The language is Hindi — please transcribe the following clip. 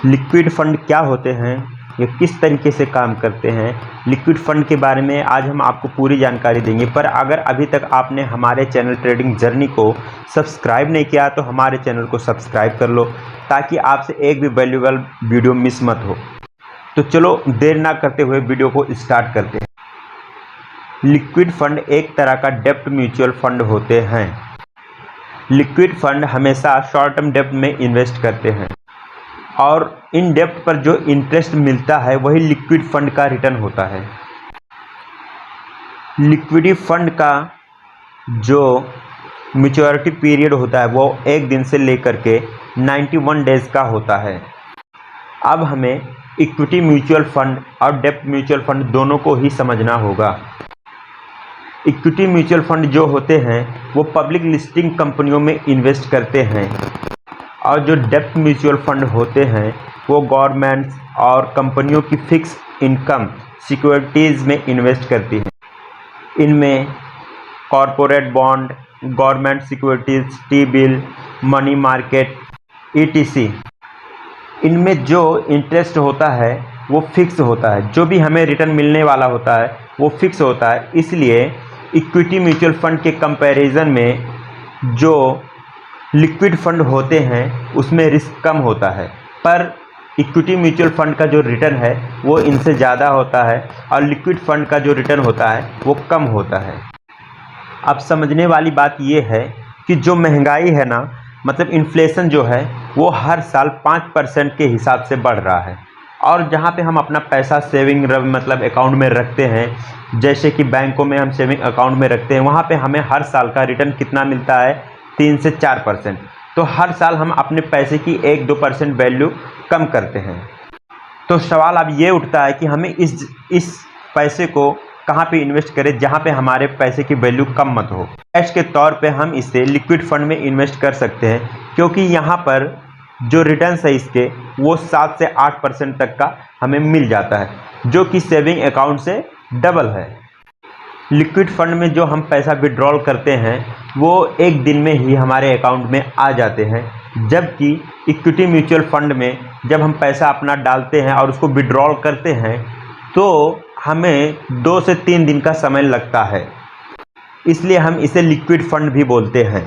लिक्विड फंड क्या होते हैं, ये किस तरीके से काम करते हैं, लिक्विड फंड के बारे में आज हम आपको पूरी जानकारी देंगे। पर अगर अभी तक आपने हमारे चैनल ट्रेडिंग जर्नी को सब्सक्राइब नहीं किया तो हमारे चैनल को सब्सक्राइब कर लो, ताकि आपसे एक भी वैल्यूएबल वीडियो मिस मत हो। तो चलो देर ना करते हुए वीडियो को स्टार्ट करते हैं। लिक्विड फंड एक तरह का डेब्ट म्यूचुअल फंड होते हैं। लिक्विड फंड हमेशा शॉर्ट टर्म डेब्ट में इन्वेस्ट करते हैं और इन डेब्ट पर जो इंटरेस्ट मिलता है वही लिक्विड फंड का रिटर्न होता है। लिक्विड फंड का जो मैच्योरिटी पीरियड होता है वो 1 दिन से लेकर के 91 डेज का होता है। अब हमें इक्विटी म्यूचुअल फंड और डेब्ट म्यूचुअल फंड दोनों को ही समझना होगा। इक्विटी म्यूचुअल फंड जो होते हैं वो पब्लिक लिस्टिंग कंपनियों में इन्वेस्ट करते हैं और जो डेब्ट म्यूचुअल फंड होते हैं वो गवर्नमेंट्स और कंपनियों की फिक्स इनकम सिक्योरिटीज़ में इन्वेस्ट करती हैं। इनमें corporate bond, government securities, T bill, money market ETC। इनमें जो इंटरेस्ट होता है वो फिक्स होता है, जो भी हमें रिटर्न मिलने वाला होता है वो फिक्स होता है। इसलिए इक्विटी म्यूचुअल फंड के कंपैरिजन में जो लिक्विड फंड होते हैं उसमें रिस्क कम होता है, पर इक्विटी म्यूचुअल फंड का जो रिटर्न है वो इनसे ज़्यादा होता है और लिक्विड फंड का जो रिटर्न होता है वो कम होता है। अब समझने वाली बात ये है कि जो महंगाई है ना, मतलब इन्फ्लेशन जो है वो हर साल 5% के हिसाब से बढ़ रहा है। और जहाँ पे हम अपना पैसा सेविंग मतलब अकाउंट में रखते हैं, जैसे कि बैंकों में हम सेविंग अकाउंट में रखते हैं, वहाँ पे हमें हर साल का रिटर्न कितना मिलता है, 3 से 4%। तो हर साल हम अपने पैसे की 1-2% वैल्यू कम करते हैं। तो सवाल अब ये उठता है कि हमें इस पैसे को कहाँ पे इन्वेस्ट करें जहाँ पे हमारे पैसे की वैल्यू कम मत हो। कैश के तौर पे हम इसे लिक्विड फंड में इन्वेस्ट कर सकते हैं, क्योंकि यहाँ पर जो रिटर्न्स है इसके वो 7 से 8% तक का हमें मिल जाता है, जो कि सेविंग अकाउंट से डबल है। लिक्विड फंड में जो हम पैसा विड्रॉल करते हैं वो 1 दिन में ही हमारे अकाउंट में आ जाते हैं, जबकि इक्विटी म्यूचुअल फंड में जब हम पैसा अपना डालते हैं और उसको विड्रॉल करते हैं तो हमें 2 से 3 दिन का समय लगता है। इसलिए हम इसे लिक्विड फंड भी बोलते हैं।